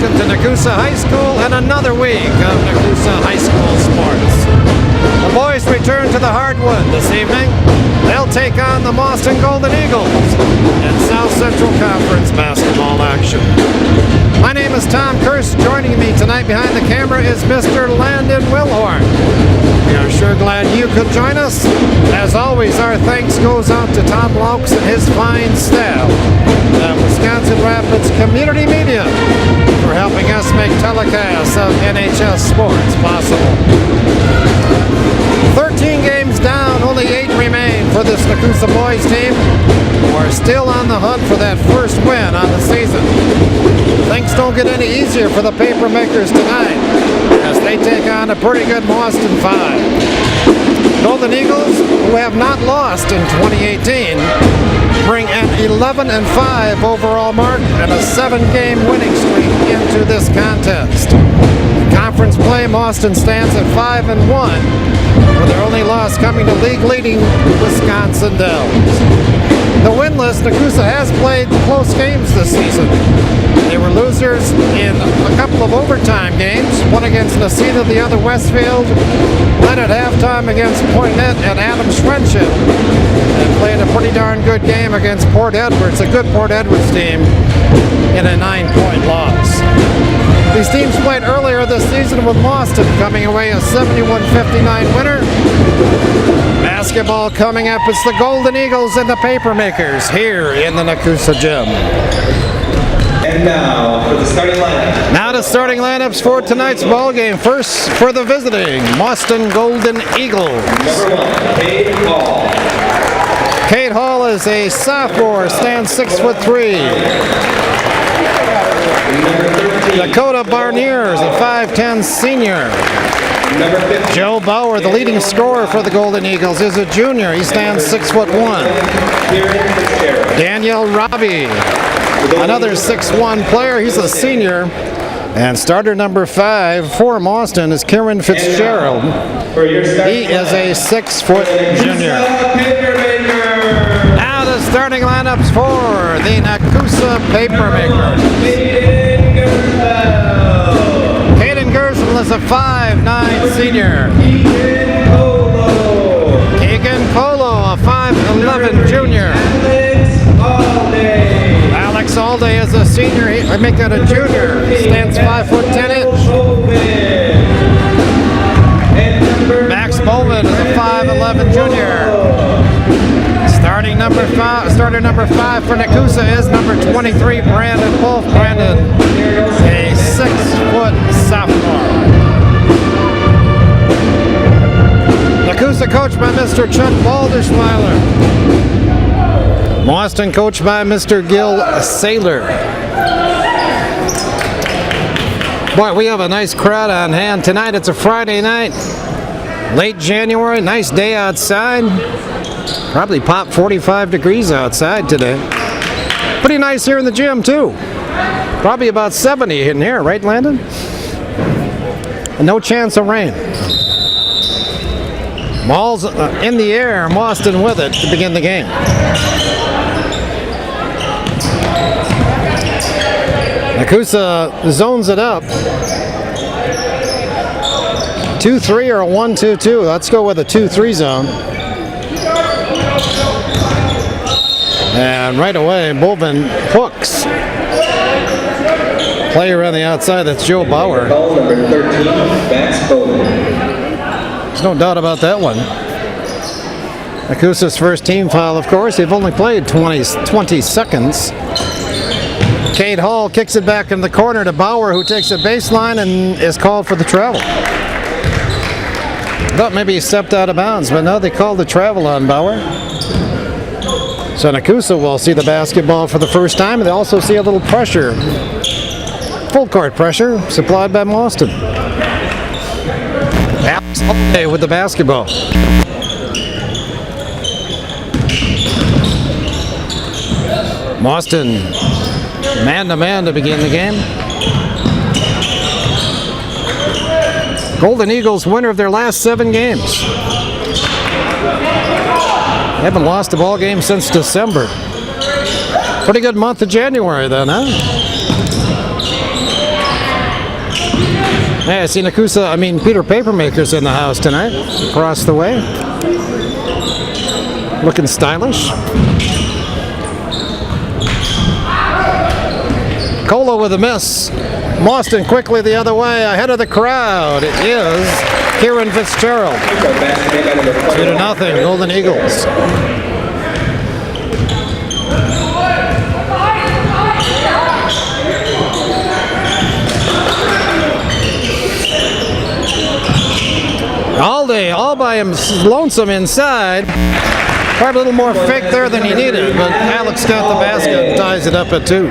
welcome to Nekoosa High School and another week of Nekoosa High School sports. The boys return to the hardwood this evening. They'll take on the Mauston Golden Eagles in South Central Conference basketball action. My name is Tom Kirst. Joining me tonight behind the camera is Mr. Landon Wilhorn. We are sure glad you could join us. As always, our thanks goes out to Tom Laux and his fine staff at Wisconsin Rapids Community Media for helping us make telecasts of NHS sports possible. 13 games down, only 8 remain for this Nekoosa boys team. We're still on the hunt for that first win on the season. Things don't get any easier for the paper makers tonight as they take on a pretty good Mauston 5. Golden Eagles, who have not lost in 2018, bring an 11-5 overall mark and a 7-game winning streak into this contest. In conference play, Mauston stands at 5-1, with their only loss coming to league-leading Wisconsin Dells. The winless Nekoosa has played close games this season. They were losers in a couple of overtime games, one against Nacita, the other Westfield, then at halftime against Poynette and Adams Friendship, and played a pretty darn good game against Port Edwards, a good Port Edwards team, in a 9-point loss. These teams played earlier this season with Mauston coming away a 71-59 winner. Basketball coming up. It's the Golden Eagles and the Papermakers here in the Nekoosa Gym. And now for the starting lineup. Now the starting lineups for tonight's ball game. First for the visiting Mauston Golden Eagles. Number 1, Cade Hall. Cade Hall is a sophomore, stands 6'3". Dakota Barnier is a 5'10" senior. Joe Bauer, the leading scorer for the Golden Eagles, is a junior. He stands 6'1". Daniel Robbie, another 6'1" player. He's a senior. And starter number 5 for Mauston is Kieran Fitzgerald. He is a 6-foot junior. Now the starting lineups for the Nekoosa Papermakers. Caden Gersel is a 5'9" senior. Keegan Polo, a 5'11" junior. Alex Alday is a senior. I make that a junior. He stands 5'10". Max Bowman is a 5'11" junior. Starter number 5 for Nekoosa is number 23, Brandon Wolf. Brandon, a 6-foot sophomore. Nekoosa coached by Mr. Chuck Balderschweiler. Mauston coached by Mr. Gil Saylor. Boy, we have a nice crowd on hand tonight. It's a Friday night, late January, nice day outside. Probably popped 45 degrees outside today. Pretty nice here in the gym too. Probably about 70 in here, right, Landon? And no chance of rain. Ball's in the air, Mauston with it to begin the game. Nekoosa zones it up. 2-3 or a 1-2-2. Let's go with a 2-3 zone. And right away, Bowman hooks. Player on the outside, that's Joe Bauer. Number 13, Max Bowman. There's no doubt about that one. Nekoosa's first team foul, of course. They've only played 20 seconds. Cade Hall kicks it back in the corner to Bauer, who takes a baseline and is called for the travel. Thought maybe he stepped out of bounds, but no, they called the travel on Bauer. So Nekoosa will see the basketball for the first time, and they also see a little pressure. Full court pressure supplied by Mauston. Alex Alday with the basketball. Mauston man-to-man to begin the game. Golden Eagles winner of their last 7 games. Haven't lost a ball game since December. Pretty good month of January then, huh? Hey, I see Peter Papermaker's in the house tonight, across the way. Looking stylish. Colo with a miss. Mauston quickly the other way, ahead of the crowd. It is Kieran Fitzgerald. 2-0, Golden Eagles. Alde all by him, lonesome inside. Probably a little more fake there than he needed, but Alex got the basket and ties it up at 2.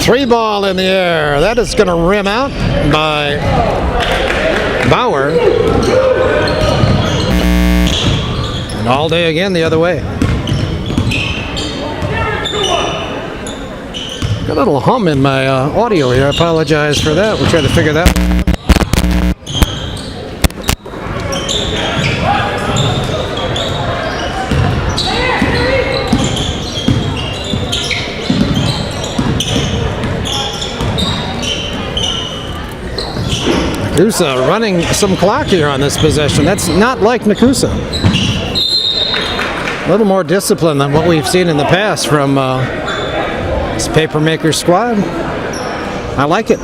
3 ball in the air. That is going to rim out by Bauer. And Alde again the other way. Got a little hum in my audio here. I apologize for that. We'll try to figure that one out. Nekoosa running some clock here on this possession. That's not like Nekoosa. A little more discipline than what we've seen in the past from this Papermaker squad. I like it.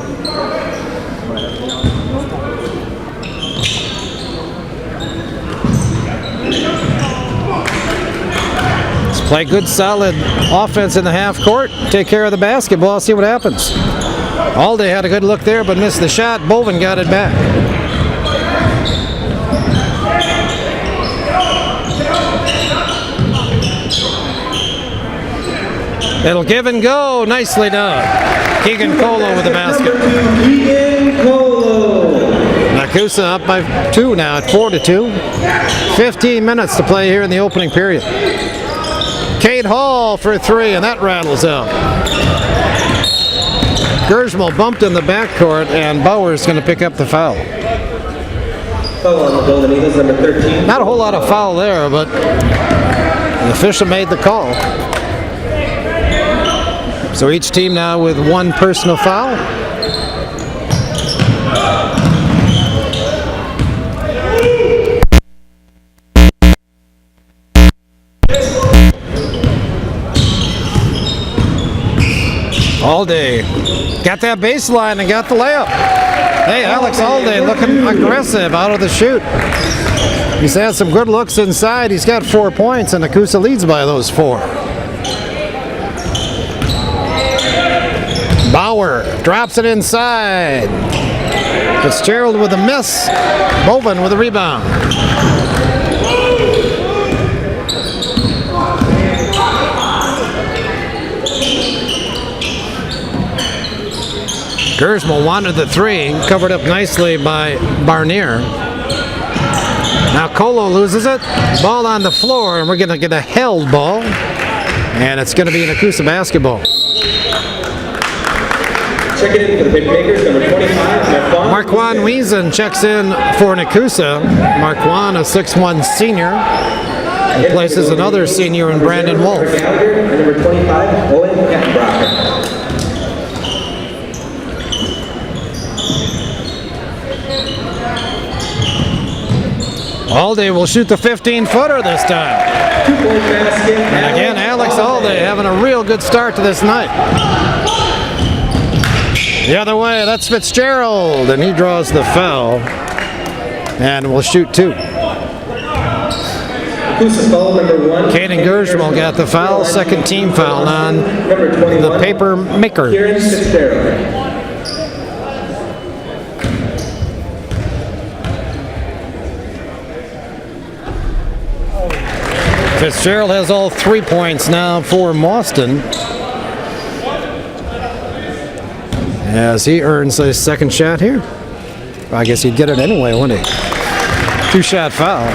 Let's play good, solid offense in the half court. Take care of the basketball. See what happens. Alde had a good look there, but missed the shot. Boven got it back. It'll give and go. Nicely done. Keegan Colo with the basket. Nekoosa up by 2 now at 4-2. 15 minutes to play here in the opening period. Cade Hall for 3, and that rattles out. Gersmal bumped in the backcourt, and Bauer's going to pick up the foul. Foul on the Golden Eagles, number 13. Not a whole lot of foul there, but the official made the call. So each team now with 1 personal foul. Alde got that baseline and got the layup. Hey, Alex Alde looking aggressive out of the shoot. He's had some good looks inside. He's got 4 points, and Nekoosa leads by those 4. Bauer drops it inside. Fitzgerald with a miss. Boven with a rebound. Gersmal wanted the 3, covered up nicely by Barnier. Now Colo loses it. Ball on the floor, and we're going to get a held ball. And it's going to be Nekoosa basketball. Check it in for the Papermakers, number 25, Marquand Wiesen checks in for Nekoosa. Marquand, a 6'1 senior, replaces another senior in Brandon Wolf. And number 25, Owen Kattenbrocker. Alde will shoot the 15-footer this time. 2-point basket. And again, Alex Alde having a real good start to this night. The other way, that's Fitzgerald, and he draws the foul. And will shoot 2. Caden Gersmal got the foul, second team foul on the Papermaker. Fitzgerald has all 3 points now for Mauston, as he earns a second shot here. I guess he'd get it anyway, wouldn't he? 2-shot foul.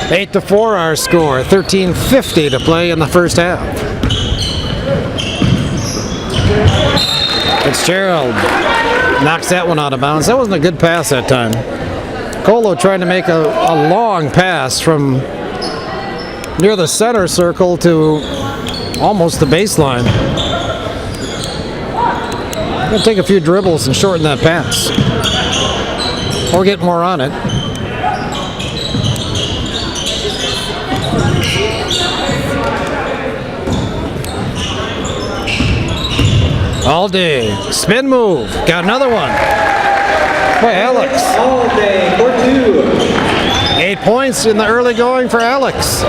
8-4 our score. 13:50 to play in the first half. Fitzgerald knocks that one out of bounds. That wasn't a good pass that time. Colo trying to make a long pass from near the center circle to almost the baseline. Gonna take a few dribbles and shorten that pass. Or get more on it. All day. Spin move. Got another one. Boy, Alex. All day, 4-2. 8 points in the early going for Alex.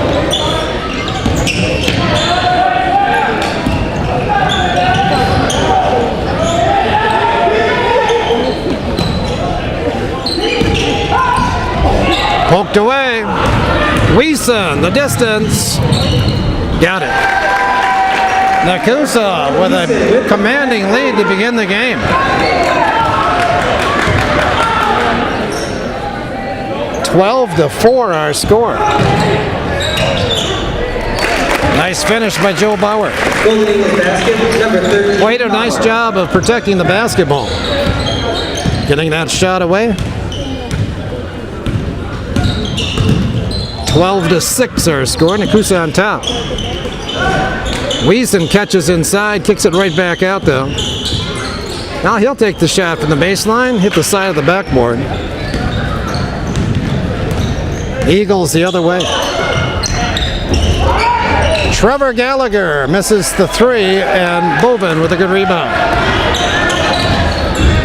Poked away. Mauston, the distance. Got it. Nekoosa with a commanding lead to begin the game. 12-4 our score. Nice finish by Joe Bauer. Quite a nice job of protecting the basketball. Getting that shot away. 12-6 our score. Nekoosa on top. Mauston catches inside, kicks it right back out though. Now he'll take the shot from the baseline, hit the side of the backboard. Eagles the other way. Trevor Gallagher misses the three, and Bovin with a good rebound.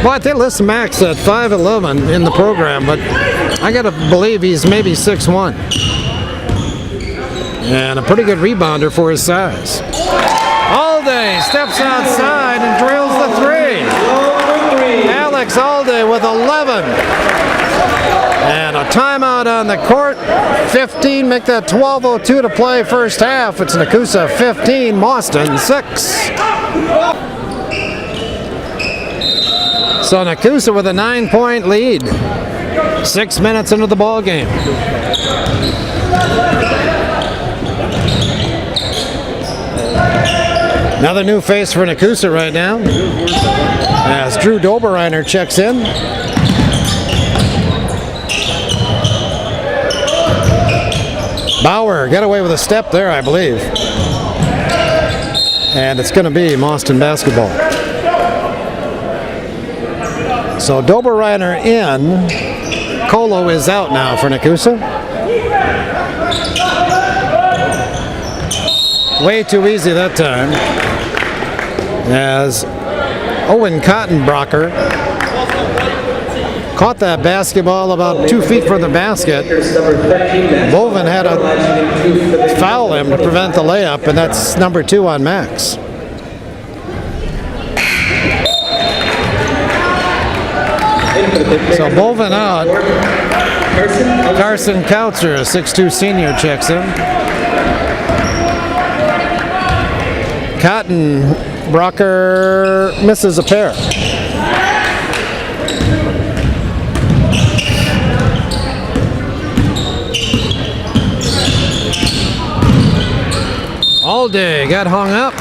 Well, they list Max at 5'11" in the program, but I gotta believe he's maybe 6'1". And a pretty good rebounder for his size. Alday steps outside and drills the three. Alex Alday with 11. And a timeout on the court. 15, make that 12:02 to play first half. It's Nekoosa 15, Mauston 6. So Nekoosa with a 9-point lead. 6 minutes into the ball game. Another new face for Nekoosa right now, as Drew Doberreiner checks in. Bauer got away with a step there, I believe. And it's going to be Mauston basketball. So Doberreiner in. Colo is out now for Nekoosa. Way too easy that time, as Owen Cottonbrocker caught that basketball about 2 feet from the basket. Bovin had to foul him to prevent the layup, and that's number 2 on Max. So Bovin out. Carson Kautzer, a 6'2" senior, checks in. Cottonbrocker misses a pair. Alday got hung up,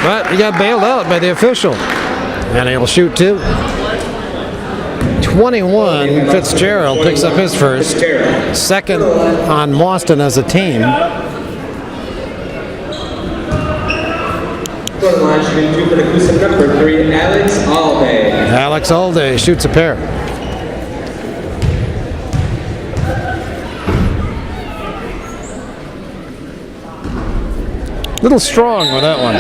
but he got bailed out by the official. And he'll shoot 2. 21, Fitzgerald picks up his first. Second on Mauston as a team. Shooting 2 for Nekoosa, number 3, Alex Alday. Alex Alday shoots a pair. Little strong with that one.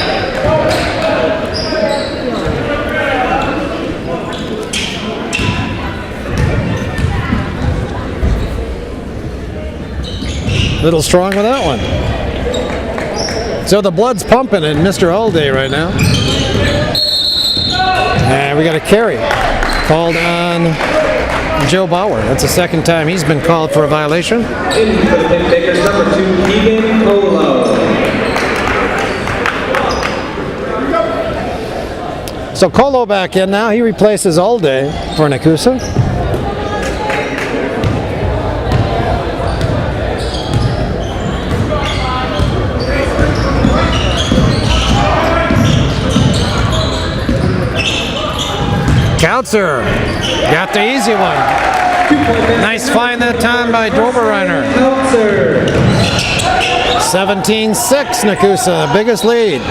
Little strong with that one. So the blood's pumping in Mr. Alday right now. And we got a carry called on Joe Bauer. That's the second time he's been called for a violation. In for the Pickmakers, number 2, Egan Colo. So Colo back in now. He replaces Alday for Nekoosa. Kautzer got the easy one. Nice find that time by Doberreiner. 17-6 Nekoosa, the biggest lead.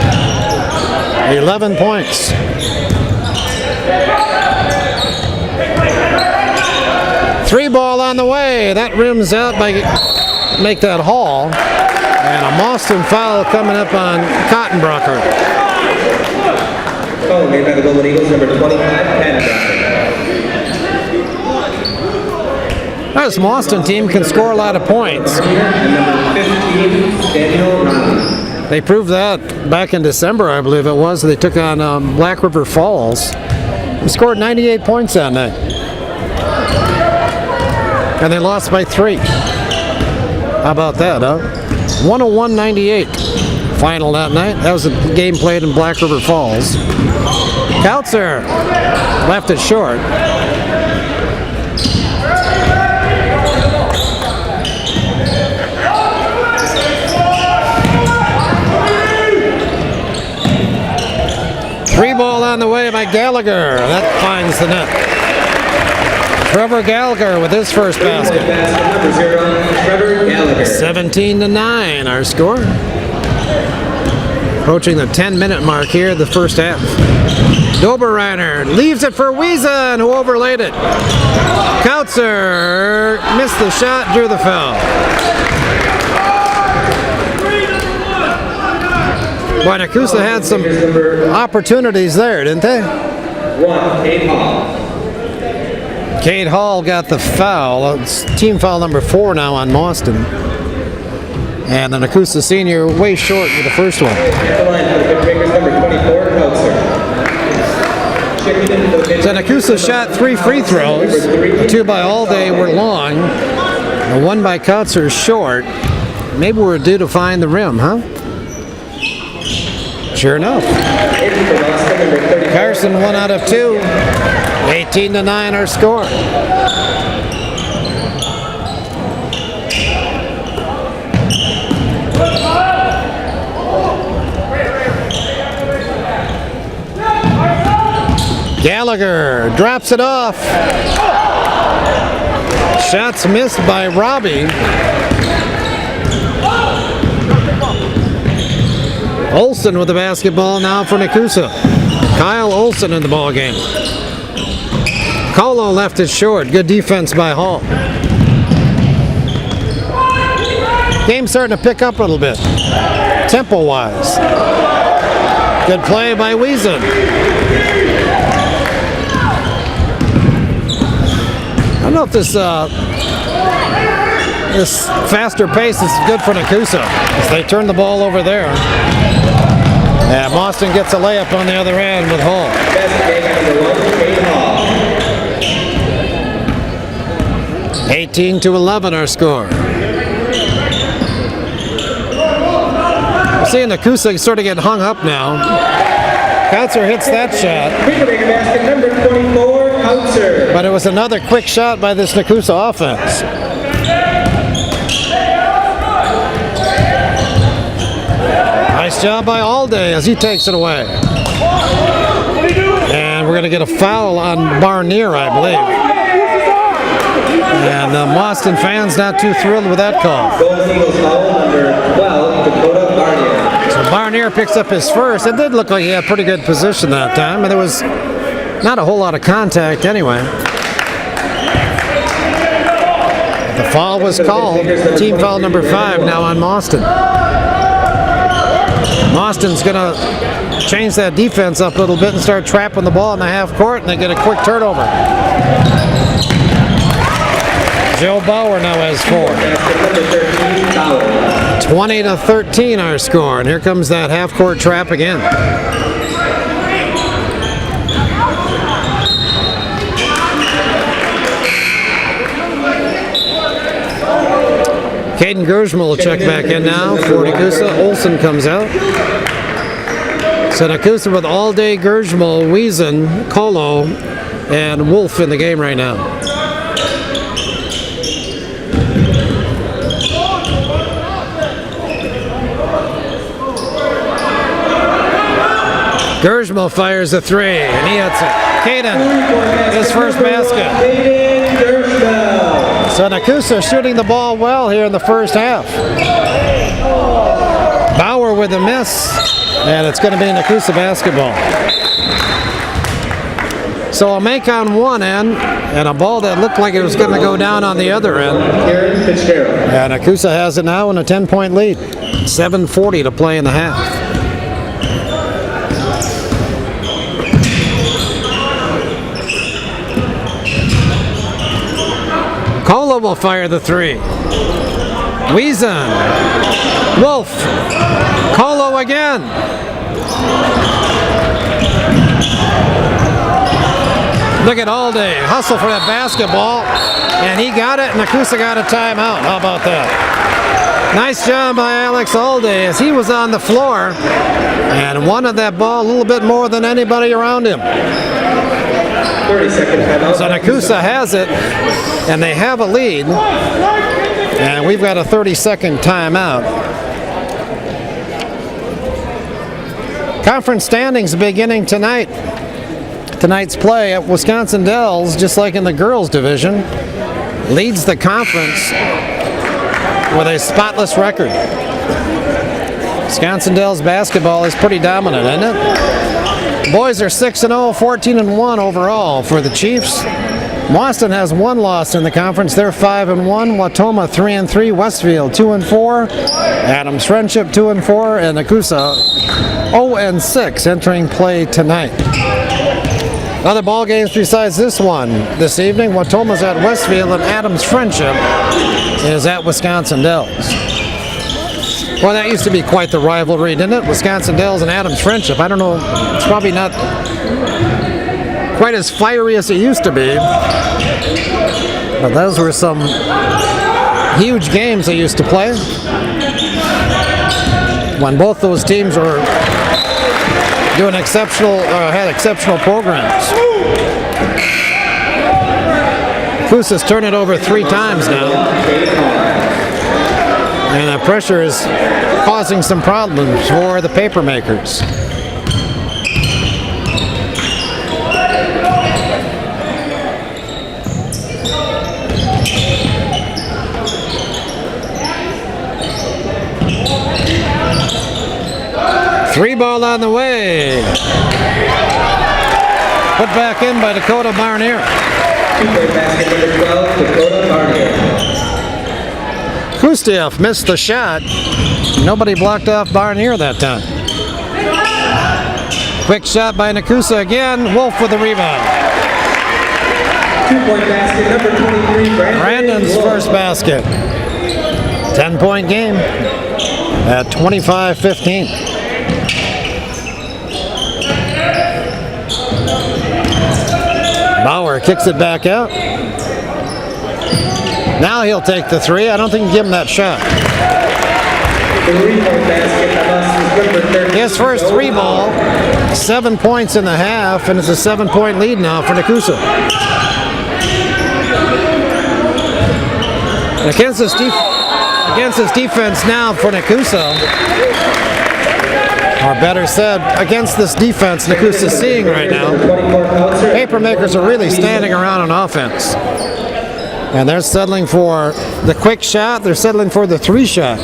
11 points. Three ball on the way. That rims out by make that haul. And a Mauston foul coming up on Cottonbrocker. Oh, made by the Golden Eagles, number 25, Cottonbrocker. This Mauston team can score a lot of points. And number 15, Daniel Ron. They proved that back in December, I believe it was. They took on Black River Falls. They scored 98 points that night. And they lost by 3. How about that, huh? 101-98 final that night. That was a game played in Black River Falls. Kautzer left it short. Three ball on the way by Gallagher. That finds the net. Trevor Gallagher with his first basket. Number 0, Trevor Gallagher. 17-9 our score. Approaching the 10-minute mark here, the first half. Doberreiner leaves it for Wiesen, who overlaid it. Kautzer missed the shot, drew the foul. Boy, Nekoosa had some opportunities there, didn't they? 1, Cade Hall. Cade Hall got the foul. It's team foul number 4 now on Mauston. And the Nekoosa senior way short with the first one. At the line for the Good Breakers, number 24, Kautzer. So Nekoosa shot 3 free throws. The 2 by Alday were long. The 1 by Kautzer short. Maybe we're due to find the rim, huh? Sure enough. Carson 1 out of 2. 18-9 our score. Gallagher drops it off. Shots missed by Robbie. Olsen with the basketball now for Nekoosa. Kyle Olsen in the ball game. Colo left it short. Good defense by Hall. Game's starting to pick up a little bit, tempo-wise. Good play by Wiesen. I don't know if this faster pace is good for Nekoosa as they turn the ball over there. Yeah, Mauston gets a layup on the other end with Hall. 18-11 our score. We're seeing Nekoosa sort of get hung up now. Kautzer hits that shot. Basket number 24, Kautzer. But it was another quick shot by this Nekoosa offense. Nice job by Alday as he takes it away. And we're going to get a foul on Barnier, I believe. And the Mauston fans not too thrilled with that call. Golden Eagles foul number 12, Dakota Barnier. So Barnier picks up his first. It did look like he had pretty good position that time, and there was not a whole lot of contact anyway. The foul was called. Team foul number 5 now on Mauston. Mauston's going to change that defense up a little bit and start trapping the ball in the half court, and they get a quick turnover. Joe Bauer now has 4. 20-13 our score, and here comes that half court trap again. Caden Gersmal will check back in now for Nekoosa. Olsen comes out. So Nekoosa with Alday, Gersmal, Wiesen, Colo, and Wolf in the game right now. Gersmal fires a 3, and he hits it. Caden, his first basket. So Nekoosa shooting the ball well here in the first half. Bauer with a miss, and it's going to be Nekoosa basketball. So a make on one end and a ball that looked like it was going to go down on the other end. And Nekoosa has it now in a 10-point lead. 7:40 to play in the half. Kola will fire the three. Wiesen. Wolf. Kolo again. Look at Alday. Hustle for that basketball. And he got it, and Nekoosa got a timeout. How about that? Nice job by Alex Alday as he was on the floor and wanted that ball a little bit more than anybody around him. 30-second timeout. So Nekoosa has it, and they have a lead. And we've got a 30-second timeout. Conference standings beginning tonight. Tonight's play at Wisconsin Dells, just like in the girls division, leads the conference with a spotless record. Wisconsin Dells basketball is pretty dominant, isn't it? Boys are 6-0, 14-1 overall for the Chiefs. Mauston has one loss in the conference. They're 5-1. Wautoma 3-3. Westfield 2-4. Adams Friendship 2-4, and Nekoosa 0-6 entering play tonight. Other ball games besides this one this evening. Wautoma's at Westfield, and Adams Friendship is at Wisconsin Dells. Well, that used to be quite the rivalry, didn't it? Wisconsin Dells and Adams Friendship. I don't know, it's probably not quite as fiery as it used to be. But those were some huge games they used to play when both those teams were doing exceptional, had exceptional programs. Nekoosa's turned it over 3 times now. And the pressure is causing some problems for the paper makers. Three ball on the way. Put back in by Dakota Barnier. Basket number 12, Dakota Barnier. Kustiev missed the shot. Nobody blocked off Barnier that time. Quick shot by Nekoosa again. Wolf with the rebound. 2-point basket number 23, Brandon's first basket. 10-point game at 25-15. Bauer kicks it back out. Now he'll take the three. I don't think you can give him that shot. His first 3 ball, 7 points in the half, and it's a 7-point lead now for Nekoosa. Against this defense now for Nekoosa, or better said, against this defense Nekoosa's seeing right now, paper makers are really standing around on offense. And they're settling for the quick shot. They're settling for the 3 shot.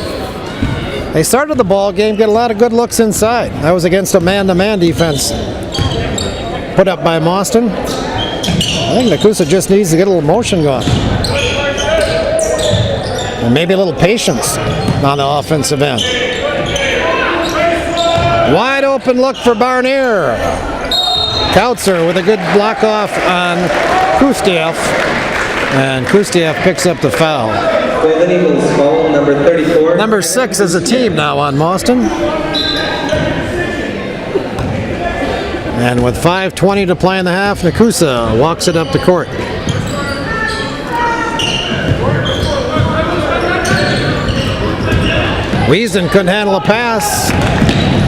They started the ball game, get a lot of good looks inside. That was against a man-to-man defense put up by Mauston. I think Nekoosa just needs to get a little motion going. And maybe a little patience on the offensive end. Wide open look for Barnier. Kautzer with a good block off on Kustiev. And Kustiev picks up the foul. Golden Eagles foul number 34. Number 6 is a team now on Mauston. And with 5:20 to play in the half, Nekoosa walks it up the court. Wiesen couldn't handle a pass.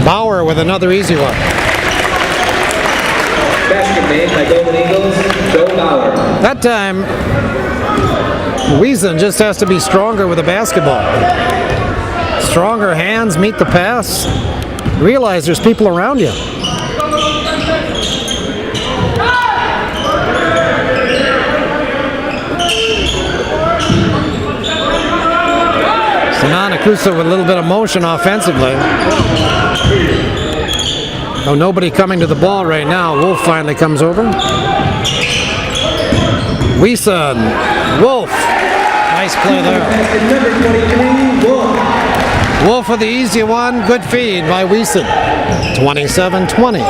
Bauer with another easy one. Basket made by Golden Eagles, Joe Bauer. That time, Wiesen just has to be stronger with the basketball. Stronger hands, meet the pass. Realize there's people around you. So now Nekoosa with a little bit of motion offensively. Oh, nobody coming to the ball right now. Wolf finally comes over. Mauston, Wolf. Nice play there. Number 23, Wolf. Wolf with the easy one. Good feed by Mauston. 27-20.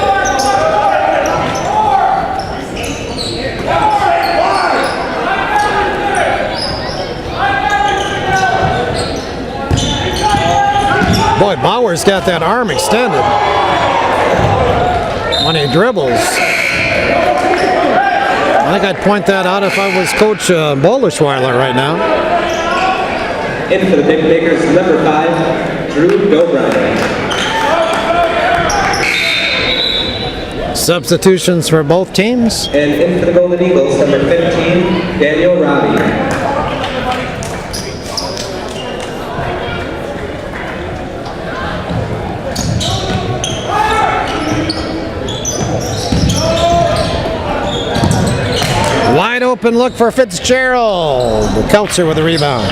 Boy, Bauer's got that arm extended when he dribbles. I think I'd point that out if I was Coach Bolerschweiler right now. In for the Big Bakers, number 5, Drew Dobrine. Substitutions for both teams. And in for the Golden Eagles, number 15, Daniel Robbie. Wide open look for Fitzgerald. Keltzer with the rebound.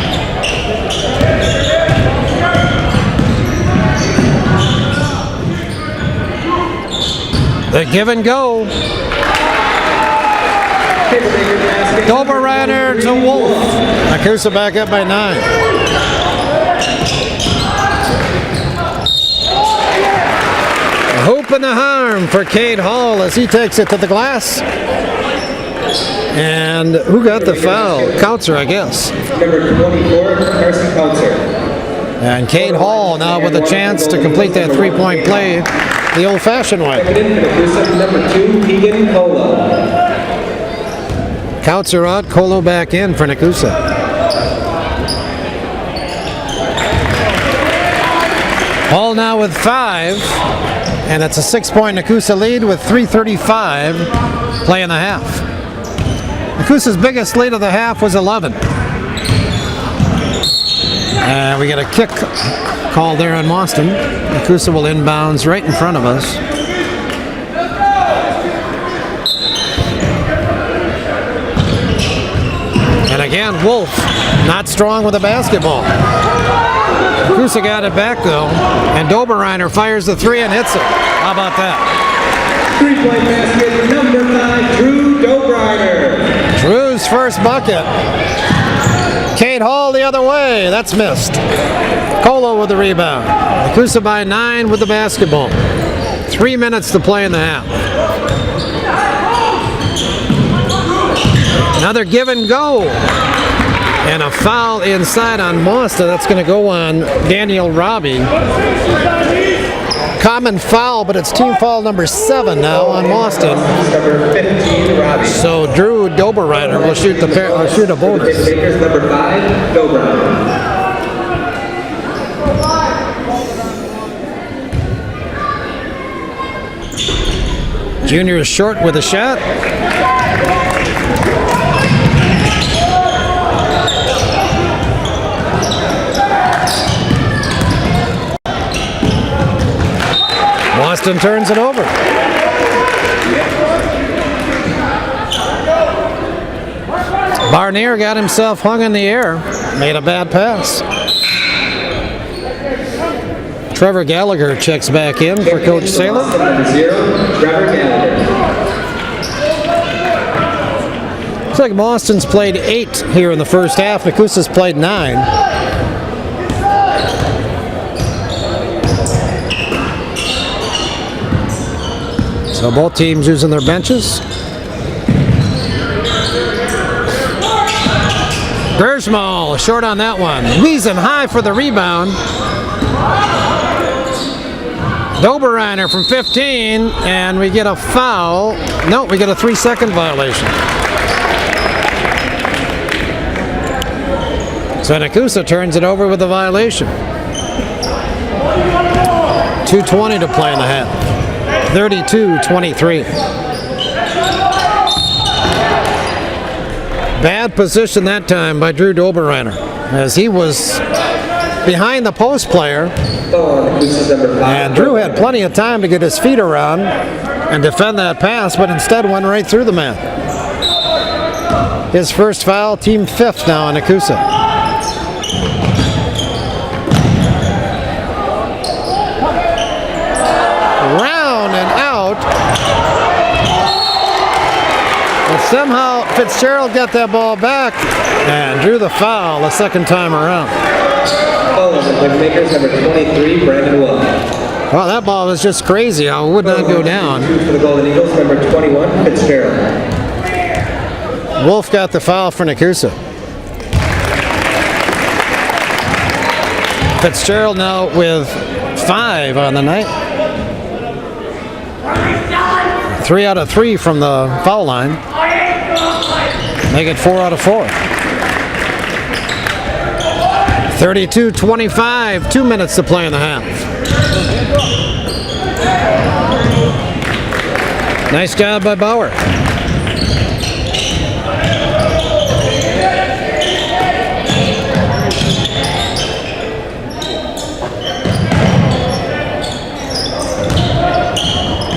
The give and go. Dobrine to Wolf. Nekoosa back up by 9. A hoop and the harm for Cade Hall as he takes it to the glass. And who got the foul? Keltzer, I guess. Number 24, Carson Keltzer. And Cade Hall now with a chance to complete that three-point play the old-fashioned way. Number 2, Keegan Colo. Keltzer out, Colo back in for Nekoosa. Hall now with 5, and it's a 6-point Nekoosa lead with 3:35 play in the half. Nekoosa's biggest lead of the half was 11. And we get a kick call there on Mauston. Nekoosa will inbounds right in front of us. And again, Wolf not strong with the basketball. Nekoosa got it back though, and Dobrine fires the 3 and hits it. How about that? 3-point basket, number 5, Drew Dobrine. Drew's first bucket. Cade Hall the other way. That's missed. Colo with the rebound. Nekoosa by 9 with the basketball. 3 minutes to play in the half. Another give and go. And a foul inside on Mauston. That's going to go on Daniel Robbie. Common foul, but it's team foul number 7 now on Mauston. Number 15, Robbie. So Drew Dobrine will shoot a bonus. Bakers, number 5, Dobrine. Junior is short with a shot. Mauston turns it over. Barnier got himself hung in the air. Made a bad pass. Trevor Gallagher checks back in for Coach Saylor. Number 0, Trevor Gallagher. Looks like Mauston's played 8 here in the first half. Nekoosa's played 9. So both teams using their benches. Gersmal short on that one. Wiesen high for the rebound. Dobrine from 15, and we get a foul. No, we get a 3-second violation. So Nekoosa turns it over with a violation. 2:20 to play in the half. 32-23. Bad position that time by Drew Dobrine, as he was behind the post player, and Drew had plenty of time to get his feet around and defend that pass, but instead went right through the man. His first foul, team 5th now on Nekoosa. Somehow Fitzgerald got that ball back and drew the foul the second time around. Foul on the Playmakers, number 23, Brandon Wolf. Well, that ball was just crazy. I would not go down. Two for the Golden Eagles, number 21, Fitzgerald. Wolf got the foul for Nekoosa. Fitzgerald now with 5 on the night. 3 out of 3 from the foul line. Make it 4 out of 4. 32-25, 2 minutes to play in the half. Nice job by Bauer.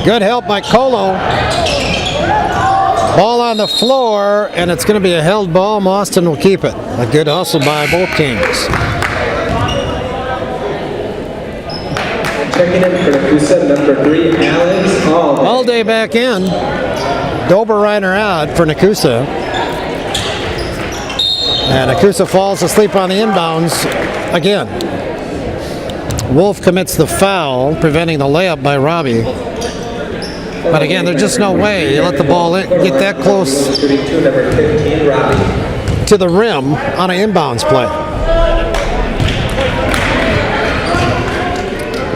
Good help by Colo. Ball on the floor, and it's going to be a held ball. Mauston will keep it. A good hustle by both teams. Checking in for Nekoosa, number 3, Alex Hall. All day back in. Doberreiner out for Nekoosa. And Nekoosa falls asleep on the inbounds again. Wolf commits the foul, preventing the layup by Robbie. But again, there's just no way you let the ball in, get that close to the rim on an inbounds play.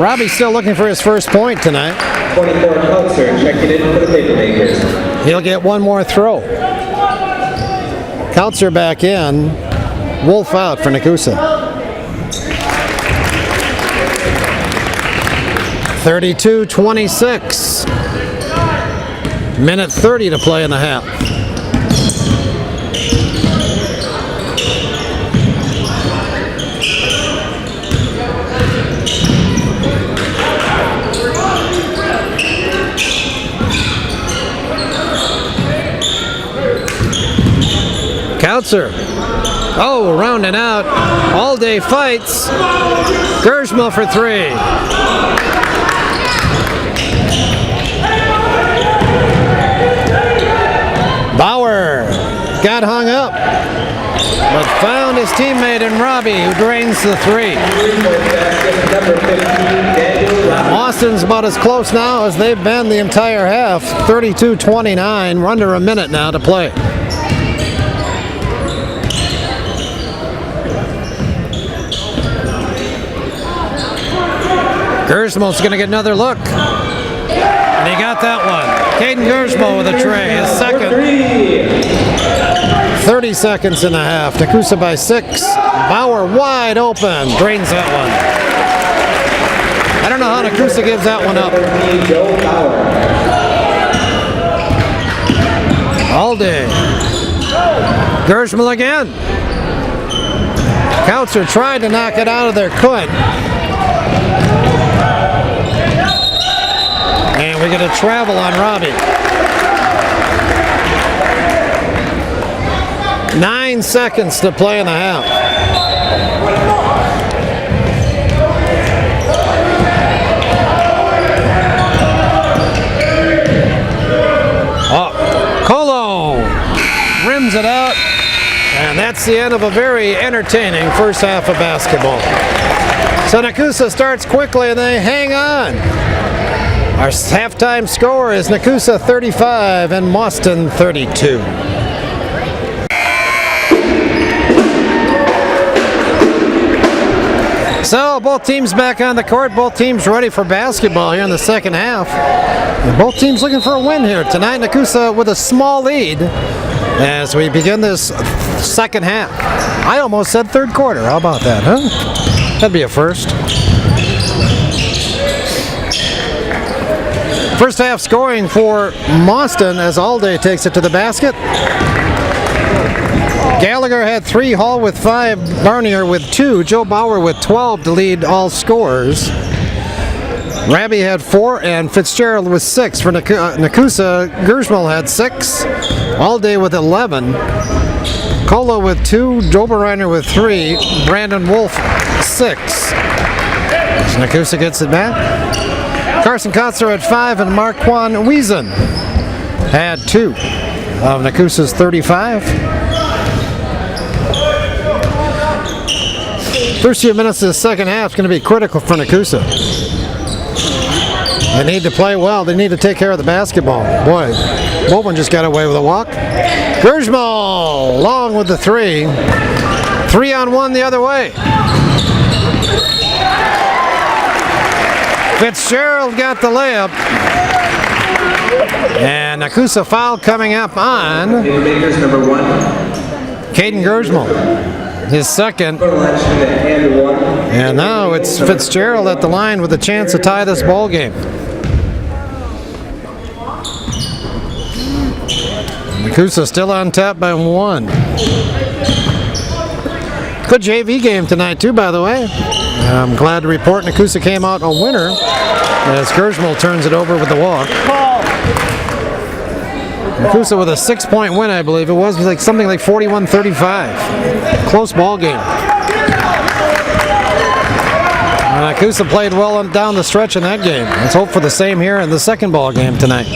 Robbie's still looking for his first point tonight. 24, Counselor, checking in for the Papermakers. He'll get one more throw. Counselor back in. Wolf out for Nekoosa. 32-26. Minute 30 to play in the half. Counselor. Oh, rounding out. All day fights. Gersma for 3. Bauer got hung up, but found his teammate in Robbie, who drains the 3. Mauston's about as close now as they've been the entire half. 32-29, under a minute now to play. Gersmo's going to get another look. And he got that one. Caden Gersmo with a tray, his second. 30 seconds in the half. Nekoosa by 6. Bauer wide open. Drains that one. I don't know how Nekoosa gives that one up. All day. Gersmo again. Counselor tried to knock it out of there, couldn't. And we get a travel on Robbie. 9 seconds to play in the half. Oh, Colo rims it out. And that's the end of a very entertaining first half of basketball. So Nekoosa starts quickly and they hang on. Our halftime score is Nekoosa 35 and Mauston 32. So both teams back on the court, both teams ready for basketball here in the second half. And both teams looking for a win here tonight. Nekoosa with a small lead as we begin this second half. I almost said third quarter. How about that, huh? That'd be a first. First half scoring for Mauston as Alday takes it to the basket. Gallagher had 3, Hall with 5, Barnier with 2, Joe Bauer with 12 to lead all scorers. Rabbie had 4 and Fitzgerald with 6 for Nekoosa. Gersmo had 6, Alday with 11, Colo with 2, Doberreiner with 3, Brandon Wolf 6. Nekoosa gets it back. Carson Kotzer had 5 and Marquand Wiesen had 2. of Nekoosa's 35. First few minutes of the second half is going to be critical for Nekoosa. They need to play well. They need to take care of the basketball. Boy, Bowen just got away with a walk. Gersmal long with the 3. 3-on-1 the other way. Fitzgerald got the layup. And Nekoosa foul coming up on number 1. Caden Gersmal. His second. And now it's Fitzgerald at the line with a chance to tie this ball game. Nekoosa still on top by 1. Good JV game tonight too, by the way. I'm glad to report Nekoosa came out a winner as Gersmal turns it over with the walk. Nekoosa with a 6-point win, I believe it was like something like 41-35. Close ball game. And Nekoosa played well down the stretch in that game. Let's hope for the same here in the second ball game tonight.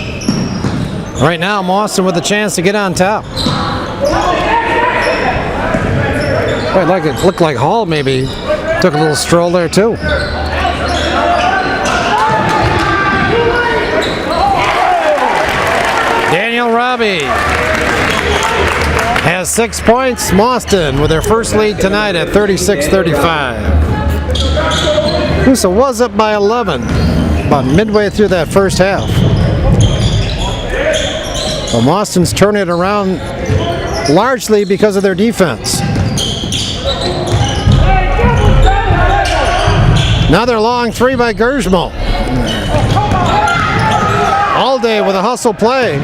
Right now, Mauston with a chance to get on top. It looked like Hall maybe took a little stroll there too. Daniel Robbie has 6 points. Mauston with their first lead tonight at 36-35. Nekoosa was up by 11 about midway through that first half. Well, Mauston's turning it around largely because of their defense. Another long 3 by Gersmal. All day with a hustle play.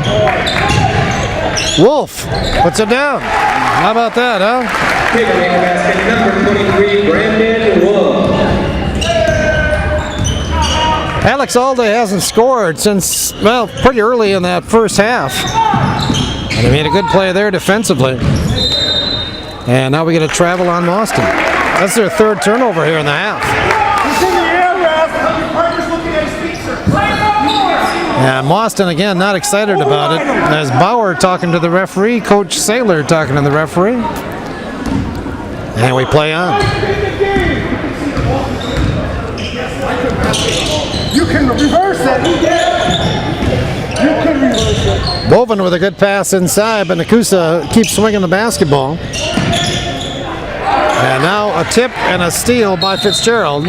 Wolf puts it down. How about that, huh? Basket number 23, Brandon Wolf. Alex Alday hasn't scored since, well, pretty early in that first half. And he made a good play there defensively. And now we get a travel on Mauston. That's their third turnover here in the half. And Mauston, again, not excited about it. As Bauer talking to the referee, Coach Saylor talking to the referee. And we play on. You can reverse it. You can reverse it. Boven with a good pass inside, but Nekoosa keeps swinging the basketball. And now a tip and a steal by Fitzgerald.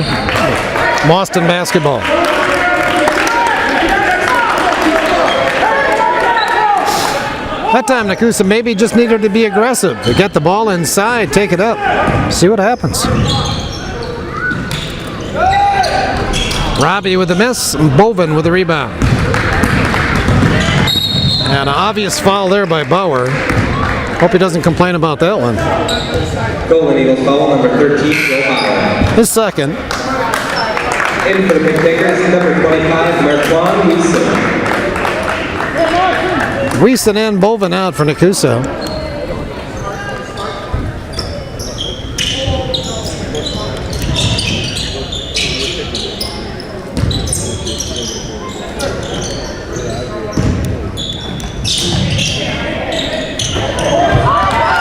Mauston basketball. That time Nekoosa maybe just needed to be aggressive. To get the ball inside, take it up. See what happens. Robbie with the miss, and Boven with the rebound. And an obvious foul there by Bauer. Hope he doesn't complain about that one. Golden Eagles foul number 13, Joe Bauer. His second. In for the Big Bakers, number 25, Marquand Wiesen. Wiesen and Boven out for Nekoosa.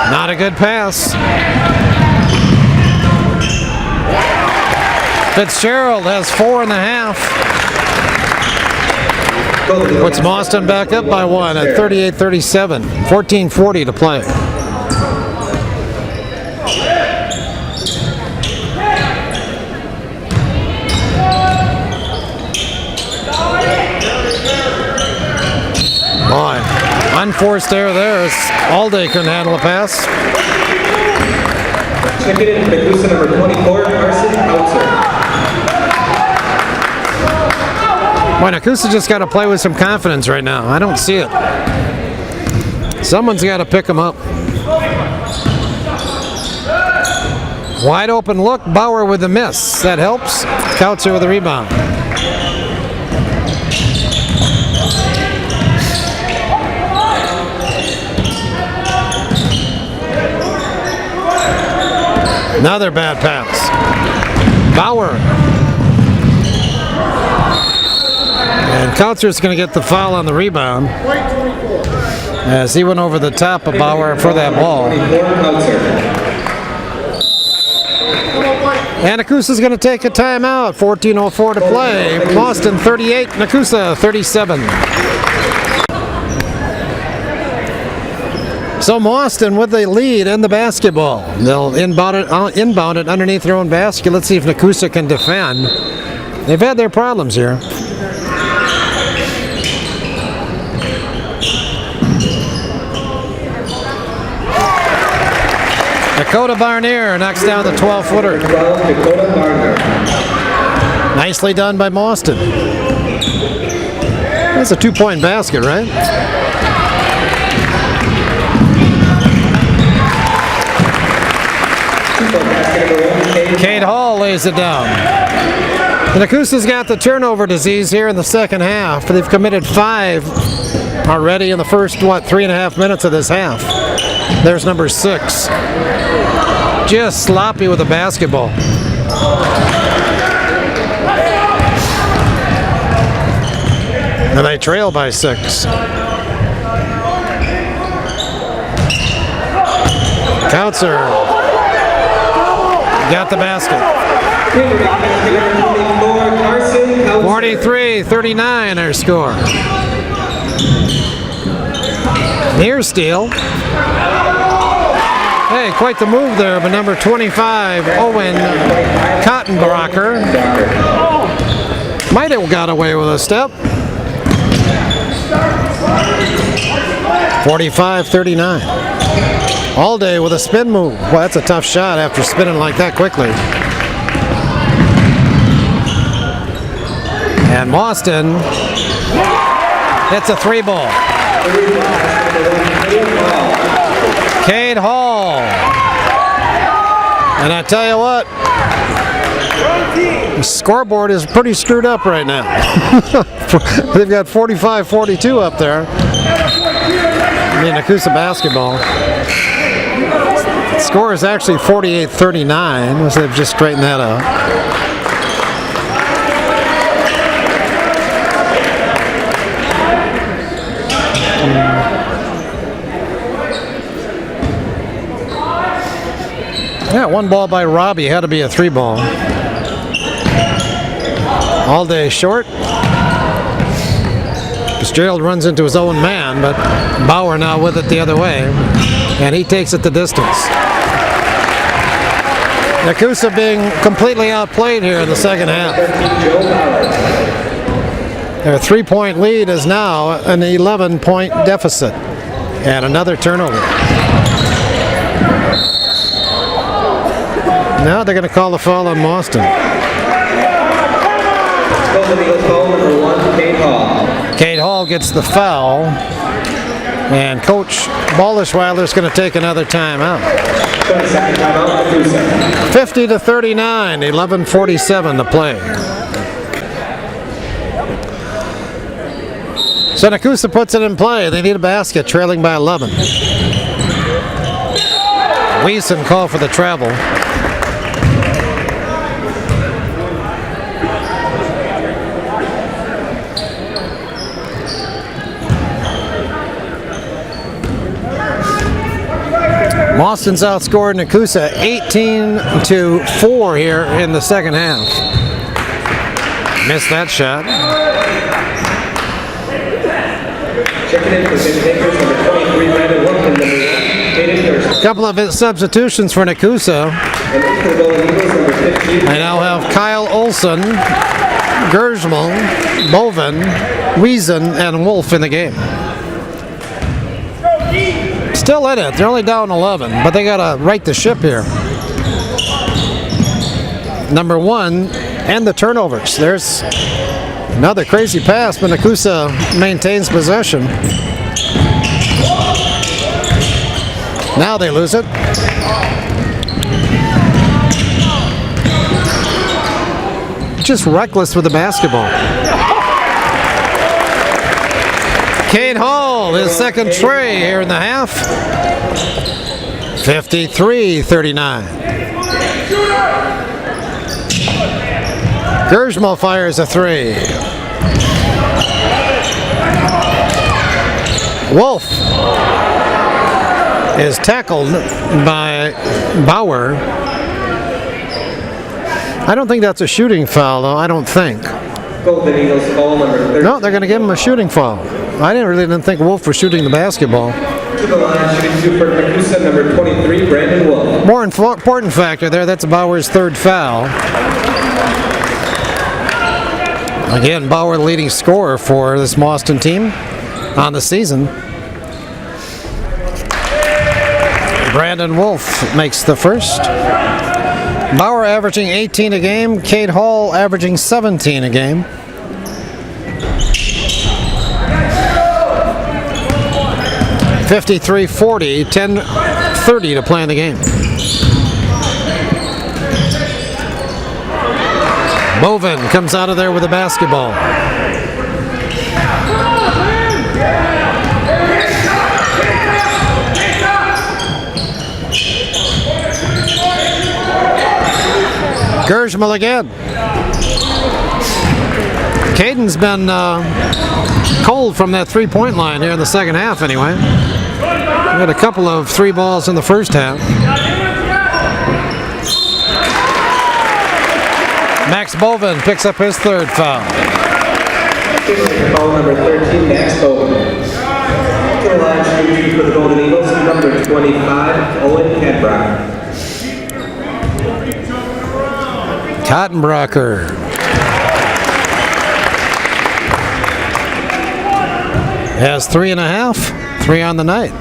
Not a good pass. Fitzgerald has 4.5. Puts Mauston back up by 1 at 38-37. 14:40 to play. Boy, unforced error there as Alday couldn't handle a pass. Check it in, Nekoosa number 24, Carson Outzer. Boy, Nekoosa just got to play with some confidence right now. I don't see it. Someone's got to pick him up. Wide open look, Bauer with the miss. That helps. Kautzer with the rebound. Another bad pass. Bauer. And Kautzer's going to get the foul on the rebound. as he went over the top of Bauer for that ball. And Nekoosa's going to take a timeout. 14:04 to play. Mauston 38, Nekoosa 37. So Mauston with the lead in the basketball. They'll inbound it underneath their own basket. Let's see if Nekoosa can defend. They've had their problems here. Dakota Barnier knocks down the 12-footer. Nicely done by Mauston. That's a 2-point basket, right? Kate Hall lays it down. The Nekoosa's got the turnover disease here in the second half. They've committed 5 already in the first, 3.5 minutes of this half. There's number 6. Just sloppy with the basketball. And they trail by 6. Counts-er. Got the basket. 43-39 our score. Near steal. Hey, quite the move there, but number 25, Owen Cottonbrocker, might have got away with a step. 45-39. All day with a spin move. Well, that's a tough shot after spinning like that quickly. And Mauston hits a 3-ball. Kate Hall. And I tell you what, the scoreboard is pretty screwed up right now. They've got 45-42 up there. I mean, Nekoosa basketball. The score is actually 48-39, so they've just straightened that out. Yeah, 1 ball by Robbie, had to be a 3-ball. All day short. Fitzgerald runs into his own man, but Bauer now with it the other way, and he takes it the distance. Nekoosa being completely outplayed here in the second half. Their 3-point lead is now an 11-point deficit, and another turnover. Now they're going to call the foul on Mauston. Kate Hall gets the foul, and Coach Baldischweiler is going to take another timeout. 50-39, 11:47 to play. So Nekoosa puts it in play. They need a basket, trailing by 11. Weeson called for the travel. Mauston's outscored Nekoosa 18-4 here in the second half. Missed that shot. A couple of substitutions for Nekoosa. I now have Kyle Olson, Gersmal, Bovin, Wiesen, and Wolf in the game. Still in it. They're only down 11, but they got to right the ship here. Number 1, and the turnovers. There's another crazy pass, but Nekoosa maintains possession. Now they lose it. Just reckless with the basketball. Kate Hall, his second tray here in the half. 53-39. Gersmal fires a 3. Wolf is tackled by Bauer. I don't think that's a shooting foul, though. I don't think. Golden Eagles foul number 13. No, they're going to give him a shooting foul. I didn't think Wolf was shooting the basketball. To the line, shooting two for Nekoosa, number 23, Brandon Wolf. More important factor there, that's Bauer's third foul. Again, Bauer the leading scorer for this Mauston team on the season. Brandon Wolf makes the first. Bauer averaging 18 a game, Cade Hall averaging 17 a game. (53-40), 10:30 to play in the game. Bovin comes out of there with a basketball. Gershmal again. Caden's been cold from that three-point line here in the second half anyway. We had a couple of three balls in the first half. Max Bovin picks up his third foul. Foul number 13, Max Bovin. To the line, shooting for the Golden Eagles, number 25, Owen Cadbrock. Cottonbrocker has 3.5, 3 on the night.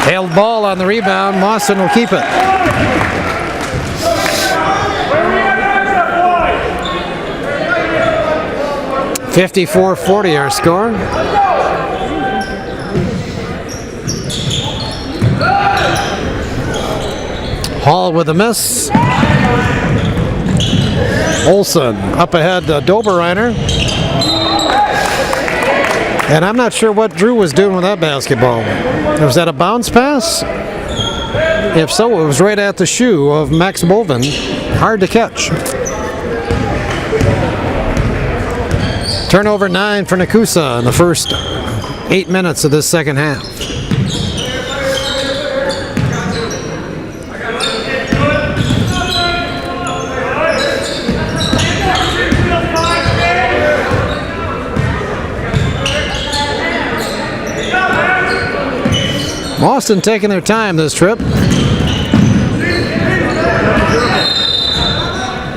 Held ball on the rebound. Mauston will keep it. (54-40) our score. Hall with a miss. Olsen up ahead, Doberreiner. And I'm not sure what Drew was doing with that basketball. Was that a bounce pass? If so, it was right at the shoe of Max Bovin. Hard to catch. Turnover 9 for Nekoosa in the first 8 minutes of this second half. Mauston taking their time this trip.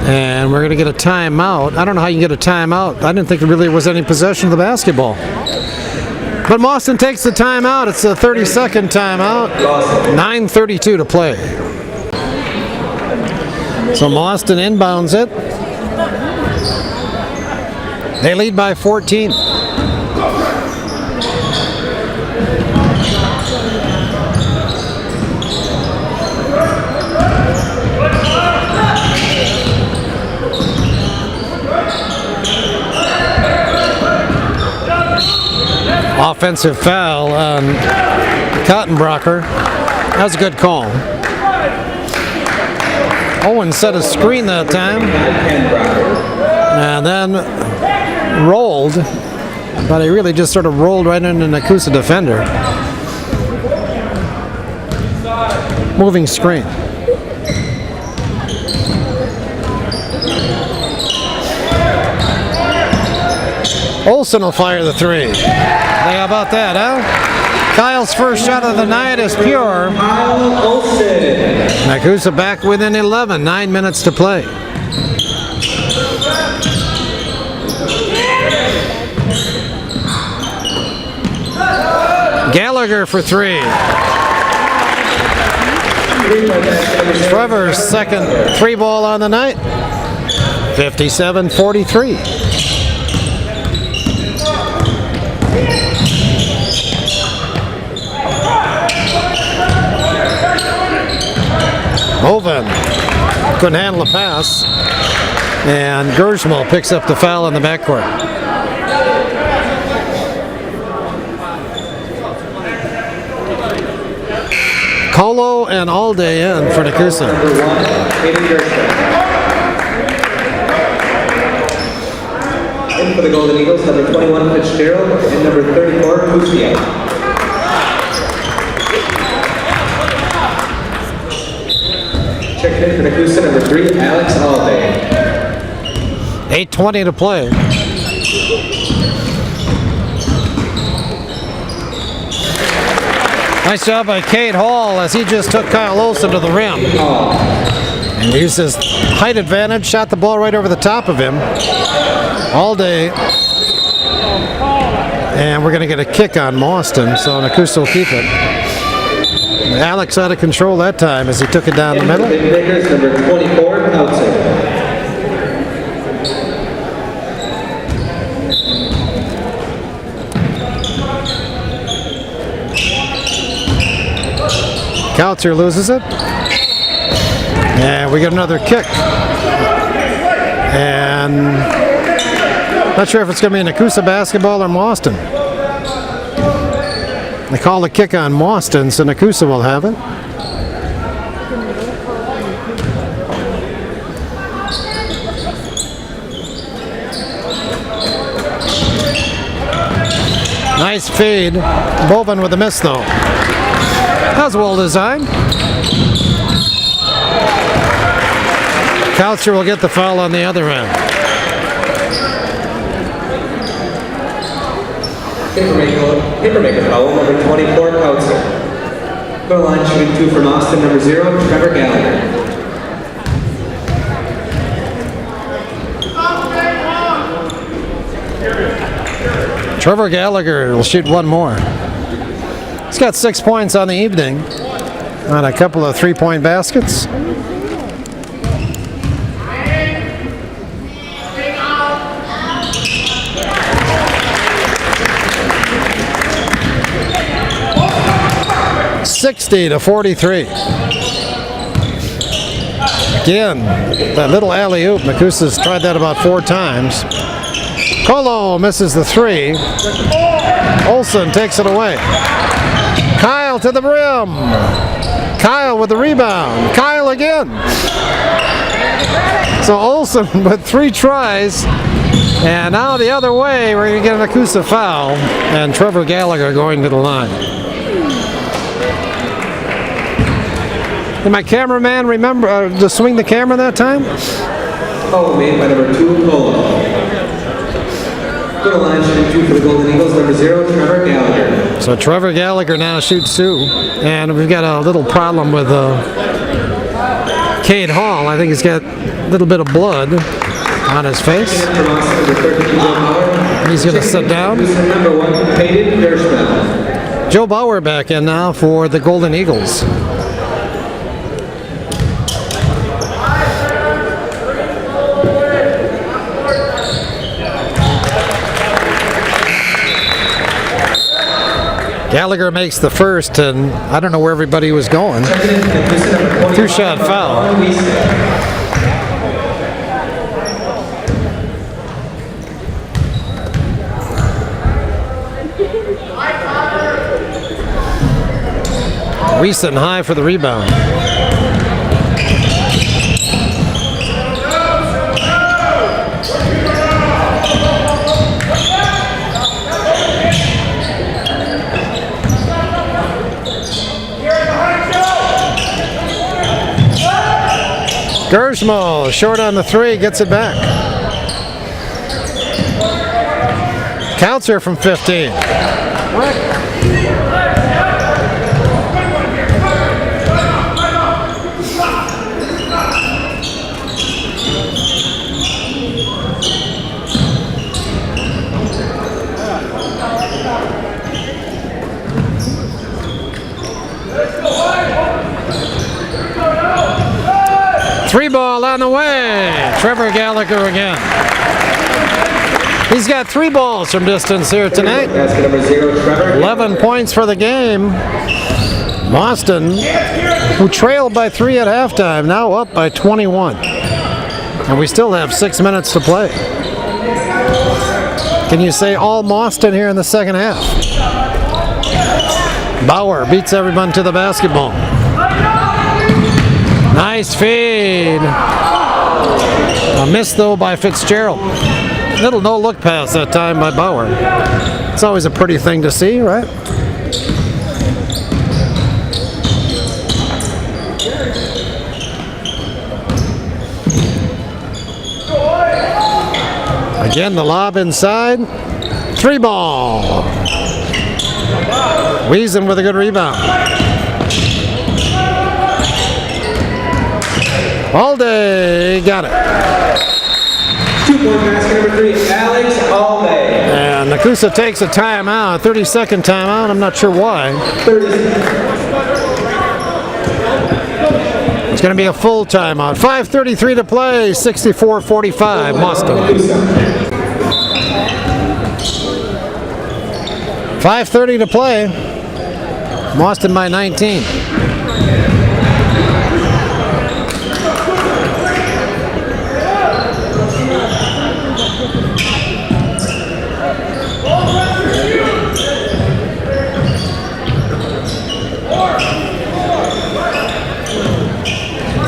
And we're going to get a timeout. I don't know how you can get a timeout. I didn't think there really was any possession of the basketball. But Mauston takes the timeout. It's a 30-second timeout. 9:32 to play. So Mauston inbounds it. They lead by 14. Offensive foul on Cottonbrocker. That was a good call. Owen set a screen that time. And then rolled. But he really just sort of rolled right into the Nekoosa defender. Moving screen. Olsen will fire the three. How about that, huh? Kyle's first shot of the night is pure. Nekoosa back within 11, 9 minutes to play. Gallagher for three. Trevor's second three ball on the night. 57-43. Bovin couldn't handle the pass, and Gershmal picks up the foul in the backcourt. Colo and Alday in for Nekoosa. In for the Golden Eagles, number 21, Fitzgerald, and number 34, Kustiak. Checking in for Nekoosa, number 3, Alex Alday. 8:20 to play. Nice job by Cade Hall as he just took Kyle Olson to the rim. And used his height advantage, shot the ball right over the top of him all day. And we're going to get a kick on Mauston, so Nekoosa will keep it. Alex out of control that time as he took it down the middle. Makers, number 24, Council. Kautzer loses it. And we get another kick. And not sure if it's going to be Nekoosa basketball or Mauston. They call the kick on Mauston, so Nekoosa will have it. Nice feed. Boven with a miss though. That was well designed. Kautzer will get the foul on the other end. Papermaker foul, number 24, Kautzer. Goal line shooting 2 for Mauston, number 0, Trevor Gallagher. Trevor Gallagher will shoot one more. He's got 6 points on the evening on a couple of three-point baskets. (60-43). Again, that little alley-oop. Nekoosa's tried that about 4 times. Colo misses the 3. Olson takes it away. Kyle to the rim. Kyle with the rebound. Kyle again. So Olson with 3 tries. And now the other way, we're going to get a Nekoosa foul. And Trevor Gallagher going to the line. Did my cameraman remember to swing the camera that time? Foul made by number 2, Colo. Goal line shooting 2 for the Golden Eagles, number 0, Trevor Gallagher. So Trevor Gallagher now shoots 2. And we've got a little problem with Cade Hall. I think he's got a little bit of blood on his face. He's going to sit down. Number 1, Peyton Gershman. Joe Bauer back in now for the Golden Eagles. Gallagher makes the first, and I don't know where everybody was going. 2-shot foul. Wiesen high for the rebound. Gersmo, short on the 3, gets it back. Kautzer from 15. Three ball on the way. Trevor Gallagher again. He's got 3 balls from distance here tonight. 11 points for the game. Mauston, who trailed by 3 at halftime, now up by 21. And we still have 6 minutes to play. Can you say all Mauston here in the second half? Bauer beats everyone to the basketball. Nice feed. A miss though by Fitzgerald. Little no-look pass that time by Bauer. It's always a pretty thing to see, right? Again, the lob inside. 3 ball. Wiesen with a good rebound. All day, got it. 2-point basket number 3, Alex Alday. And Nekoosa takes a timeout, a 30-second timeout. I'm not sure why. 30. It's going to be a full timeout. 5:33 to play, 64-45, Mauston. 5:30 to play. Mauston by 19.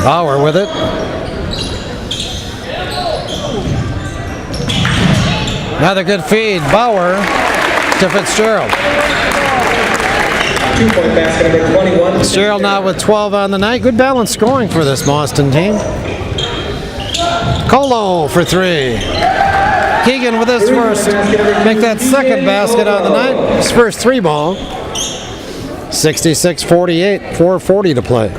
Bauer with it. Another good feed. Bauer to Fitzgerald. 2-point basket number 21. Fitzgerald now with 12 on the night. Good balanced scoring for this Mauston team. Colo for 3. Keegan with his first. Make that second basket on the night. His first 3 ball. 66-48. 4:40 to play.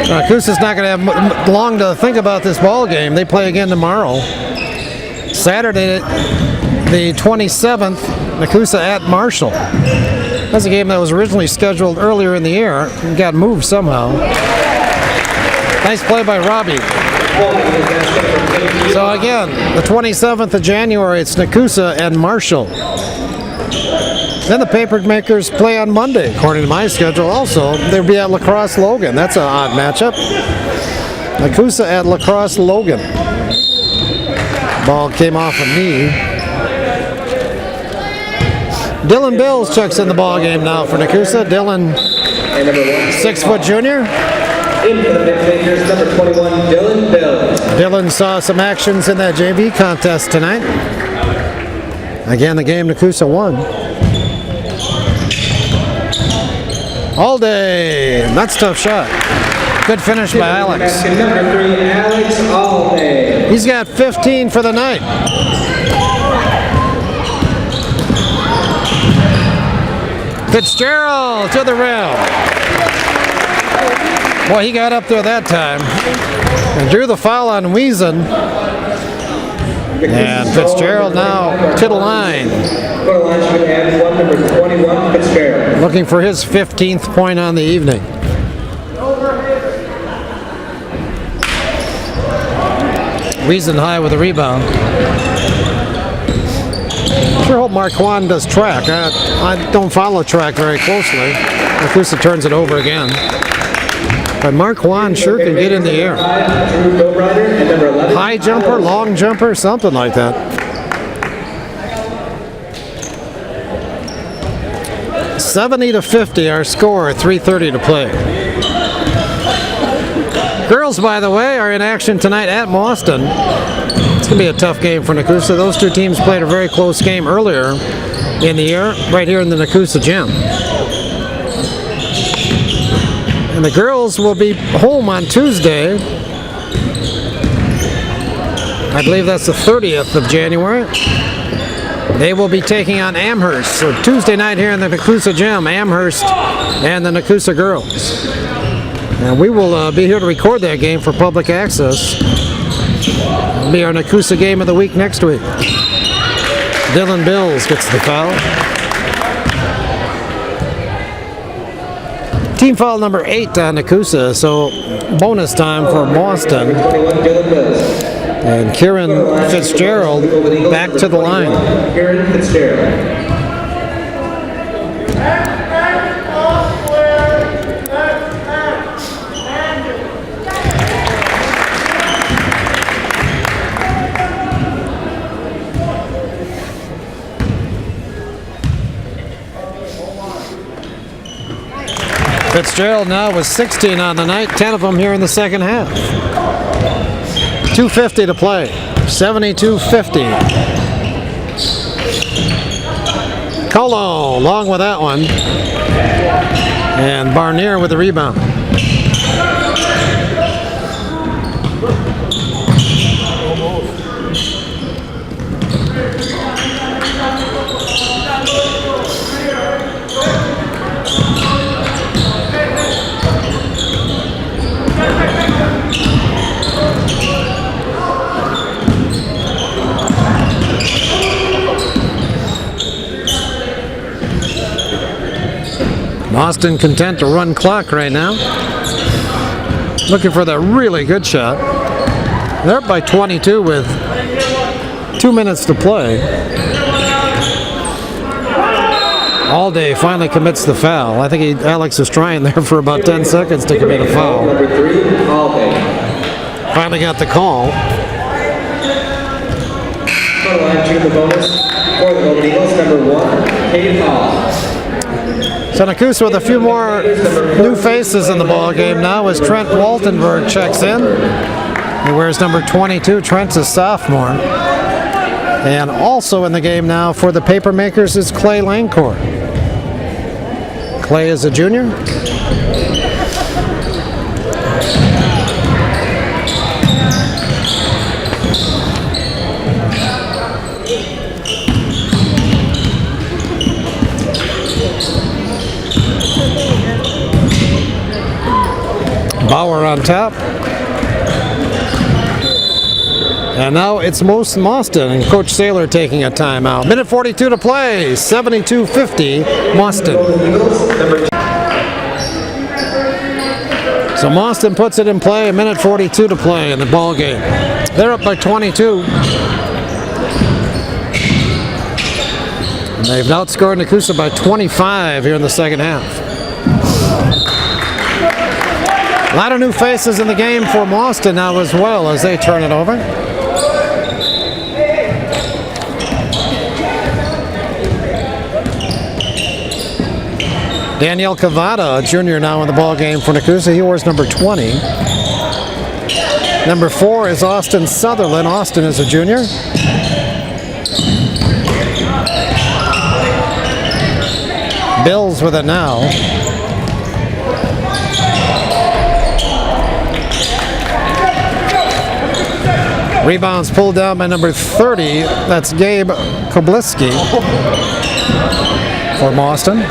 Nekoosa's not going to have long to think about this ball game. They play again tomorrow. Saturday, the 27th, Nekoosa at Marshall. That's a game that was originally scheduled earlier in the year and got moved somehow. Nice play by Robbie. So again, the 27th of January, it's Nekoosa and Marshall. Then the paper makers play on Monday, according to my schedule. Also, they'll be at La Crosse Logan. That's an odd matchup. Nekoosa at La Crosse Logan. Ball came off a knee. Dylan Bills checks in the ball game now for Nekoosa. Dylan, 6-foot junior. In for the Makers, number 21, Dylan Bills. Dylan saw some actions in that JV contest tonight. Again, the game Nekoosa won. All day. That's a tough shot. Good finish by Alex. Basket number 3, Alex Alday. He's got 15 for the night. Fitzgerald to the rim. Boy, he got up there that time and drew the foul on Wiesen. And Fitzgerald now to the line. Go to line, should add 1, number 21, Fitzgerald. Looking for his 15th point on the evening. Wiesen high with a rebound. Sure hope Marquand does track. I don't follow track very closely. Nekoosa turns it over again. But Marquand sure can get in the air. High jumper, long jumper, something like that. 70-50 our score, 3:30 to play. Girls, by the way, are in action tonight at Mauston. It's going to be a tough game for Nekoosa. Those two teams played a very close game earlier in the year, right here in the Nekoosa gym. And the girls will be home on Tuesday. I believe that's the 30th of January. They will be taking on Amherst. So Tuesday night here in the Nekoosa gym, Amherst and the Nekoosa girls. And we will be here to record that game for public access. It'll be our Nekoosa game of the week next week. Dylan Bills gets the foul. Team foul number 8 on Nekoosa, so bonus time for Mauston. And Kieran Fitzgerald back to the line. Kieran Fitzgerald. Fitzgerald now with 16 on the night, 10 of them here in the second half. 2:50 to play, 72-50. Colo along with that one. And Barnier with the rebound. Mauston content to run clock right now. Looking for the really good shot. They're up by 22 with 2 minutes to play. Allday finally commits the foul. I think Alex was trying there for about 10 seconds to commit a foul. Number 3, Allday. Finally got the call. Front line to the bonus for the Golden Eagles. Number 1, Hayden Hall. So Nekoosa with a few more new faces in the ball game now as Trent Waltenberg checks in. He wears number 22. Trent's a sophomore. And also in the game now for the Papermakers is Clay Langcourt. Clay is a junior. Bauer on top. And now it's Mauston and Coach Saylor taking a timeout. Minute 42 to play, 72-50, Mauston. So Mauston puts it in play, a minute 42 to play in the ball game. They're up by 22. And they've outscored Nekoosa by 25 here in the second half. A lot of new faces in the game for Mauston now as well as they turn it over. Daniel Cavada, a junior now in the ball game for Nekoosa. He wears number 20. Number 4 is Austin Sutherland. Austin is a junior. Bills with it now. Rebounds pulled down by number 30. That's Gabe Kobliski for Mauston.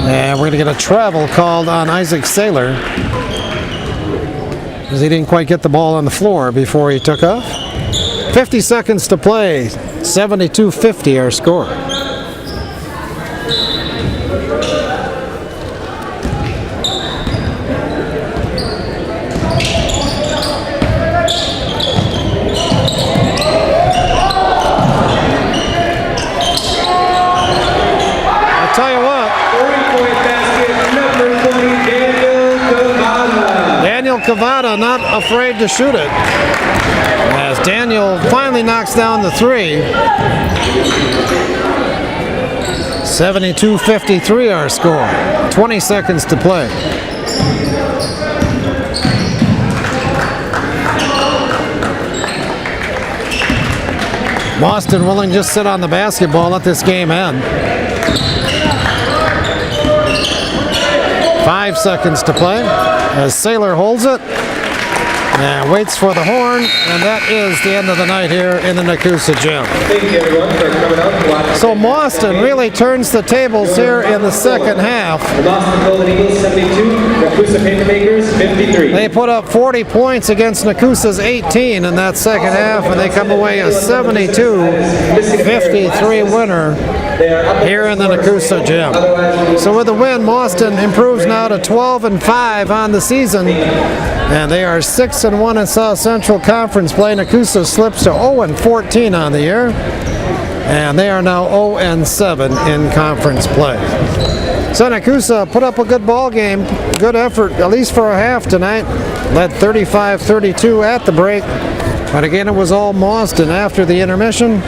And we're going to get a travel called on Isaac Saylor because he didn't quite get the ball on the floor before he took off. 50 seconds to play. 72-50 our score. Cavada not afraid to shoot it as Daniel finally knocks down the 3. 72-53 our score. 20 seconds to play. Mauston willing to just sit on the basketball, let this game end. 5 seconds to play as Saylor holds it and waits for the horn, and that is the end of the night here in the Nekoosa gym. Thank you everyone for coming out. So Mauston really turns the tables here in the second half. The Mauston Golden Eagles 72, Nekoosa Papermakers 53. They put up 40 points against Nekoosa's 18 in that second half, and they come away a 72-53 winner here in the Nekoosa gym. So with the win, Mauston improves now to 12-5 on the season, and they are 6-1 in South Central Conference play. Nekoosa slips to 0-14 on the year, and they are now 0-7 in conference play. So Nekoosa put up a good ball game, good effort, at least for a half tonight. Led 35-32 at the break, but again it was all Mauston after the intermission.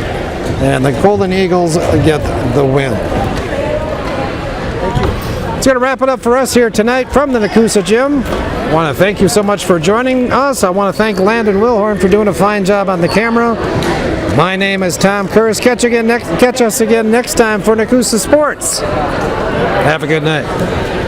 and the Golden Eagles get the win. It's going to wrap it up for us here tonight from the Nekoosa Gym. I want to thank you so much for joining us. I want to thank Landon Wilhorn for doing a fine job on the camera. My name is Tom Kirst. Catch us again next time for Nekoosa Sports. Have a good night.